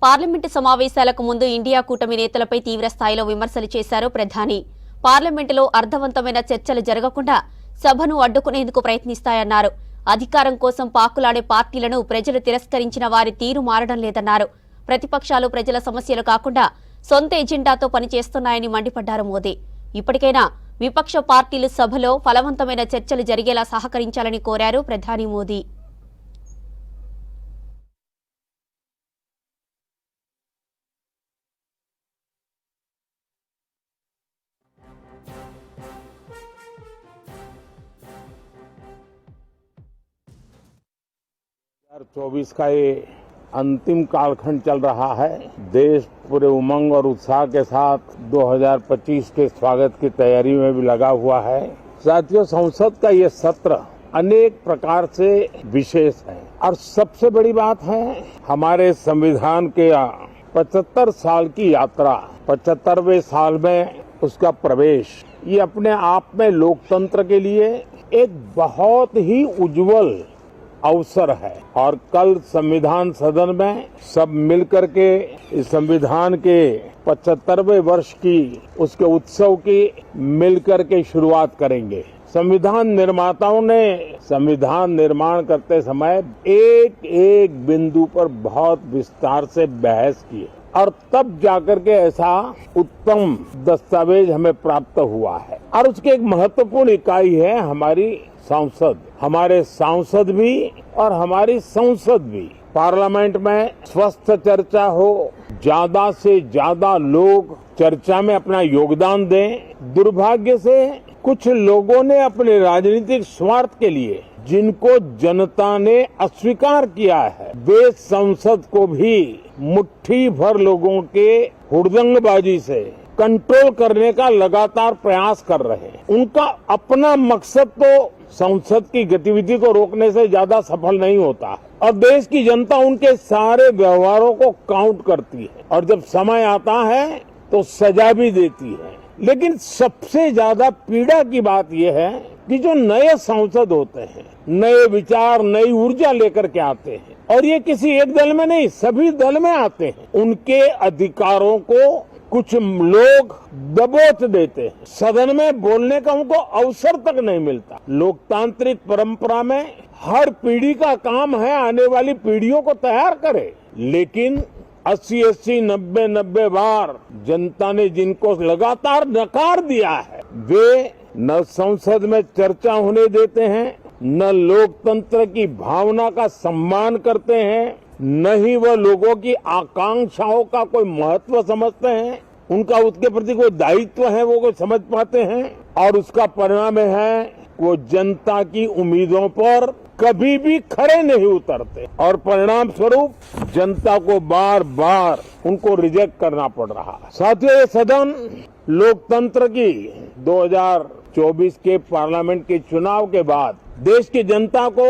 Parliament సమావేశాలకు ముందు India కూటమి నేతలపై తీవ్ర స్థాయిలో విమర్శలు చేశారు ప్రధాని. పార్లమెంటులో అర్థవంతమైన చర్చలు జరగకుండా సభను అడ్డుకునేందుకు ప్రయత్నిస్తాయన్నారు. అధికారం కోసం పాకులాడే పార్టీలను ప్రజలు తిరస్కరించిన వారి తీరు మారడం లేదన్నారు. ప్రతిపక్షాలు ప్రజల సమస్యలు కాకుండా సొంత ఎజెండాతో పనిచేస్తున్నాయని మండిపడ్డారు మోదీ. ఇప్పటికైనా విపక్ష పార్టీలు సభలో ఫలవంతమైన చర్చలు జరిగేలా సహకరించాలని కోరారు ప్రధాని మోదీ. चौबीस का ये अंतिम कालखंड चल रहा है। देश पूरे उमंग और उत्साह के साथ 2025 के स्वागत की तैयारी में भी लगा हुआ है। साथियों, संसद का ये सत्र अनेक प्रकार से विशेष है और सबसे बड़ी बात है हमारे संविधान के 75 साल की यात्रा, 75वें साल में उसका प्रवेश, ये अपने आप में लोकतंत्र के लिए एक बहुत ही उज्जवल अवसर है। और कल संविधान सदन में सब मिलकर के इस संविधान के 75वें वर्ष की उसके उत्सव की मिलकर के शुरुआत करेंगे। संविधान निर्माताओं ने संविधान निर्माण करते समय एक एक बिंदु पर बहुत विस्तार से बहस की और तब जाकर के ऐसा उत्तम दस्तावेज हमें प्राप्त हुआ है। और उसकी एक महत्वपूर्ण इकाई है हमारी सांसद। हमारे सांसद भी और हमारी संसद भी पार्लियामेंट में स्वस्थ चर्चा हो, ज्यादा से ज्यादा लोग चर्चा में अपना योगदान दें। दुर्भाग्य से कुछ लोगों ने अपने राजनीतिक स्वार्थ के लिए जिनको जनता ने अस्वीकार किया है, वे संसद को भी मुट्ठी भर लोगों के हुड़दंगबाजी से कंट्रोल करने का लगातार प्रयास कर रहे हैं। उनका अपना मकसद तो संसद की गतिविधि को रोकने से ज्यादा सफल नहीं होता और देश की जनता उनके सारे व्यवहारों को काउंट करती है और जब समय आता है तो सजा भी देती है। लेकिन सबसे ज्यादा पीड़ा की बात यह है कि जो नए सांसद होते हैं, नए विचार, नई ऊर्जा लेकर के आते हैं और ये किसी एक दल में नहीं, सभी दल में आते हैं, उनके अधिकारों को कुछ लोग दबोच देते हैं। सदन में बोलने का उनको अवसर तक नहीं मिलता। लोकतांत्रिक परंपरा में हर पीढ़ी का काम है आने वाली पीढ़ियों को तैयार करे, लेकिन 80-80, 90-90 बार जनता ने जिनको लगातार नकार दिया है, वे न संसद में चर्चा होने देते हैं, न लोकतंत्र की भावना का सम्मान करते हैं, न ही वह लोगों की आकांक्षाओं का कोई महत्व समझते हैं, उनका उसके प्रति कोई दायित्व है वो कोई समझ पाते हैं। और उसका परिणाम है वो जनता की उम्मीदों पर कभी भी खरे नहीं उतरते और परिणाम स्वरूप जनता को बार बार उनको रिजेक्ट करना पड़ रहा है। साथियों, ये सदन लोकतंत्र की 2024 के पार्लियामेंट के चुनाव के बाद देश की जनता को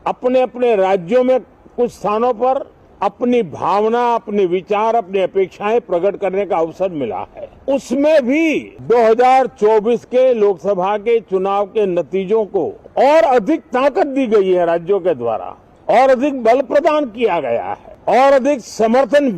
अपने अपने राज्यों में कुछ स्थानों पर अपनी भावना, अपने विचार, अपनी अपेक्षाएं प्रकट करने का अवसर मिला है। उसमें भी 2024 के लोकसभा के चुनाव के नतीजों को और अधिक ताकत दी गई है राज्यों के द्वारा, और अधिक बल प्रदान किया गया है और अधिक समर्थन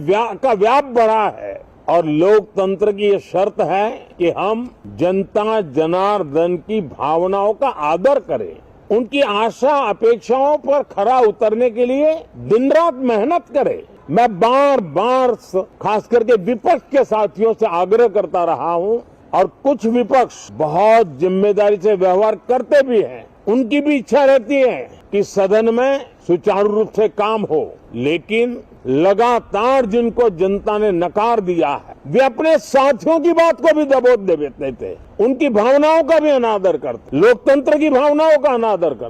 का व्याप बढ़ा है। और लोकतंत्र की ये शर्त है कि हम जनता जनार्दन की भावनाओं का आदर करें, उनकी आशा अपेक्षाओं पर खरा उतरने के लिए दिन रात मेहनत करें। मैं बार बार खास करके विपक्ष के साथियों से आग्रह करता रहा हूं और कुछ विपक्ष बहुत जिम्मेदारी से व्यवहार करते भी हैं। उनकी भी इच्छा रहती है कि सदन में सुचारू रूप से काम हो, लेकिन लगातार जिनको जनता ने नकार दिया है, वे अपने साथियों की बात को भी दबोच देते थे, उनकी भावनाओं का भी अनादर करते, लोकतंत्र की भावनाओं का अनादर करते।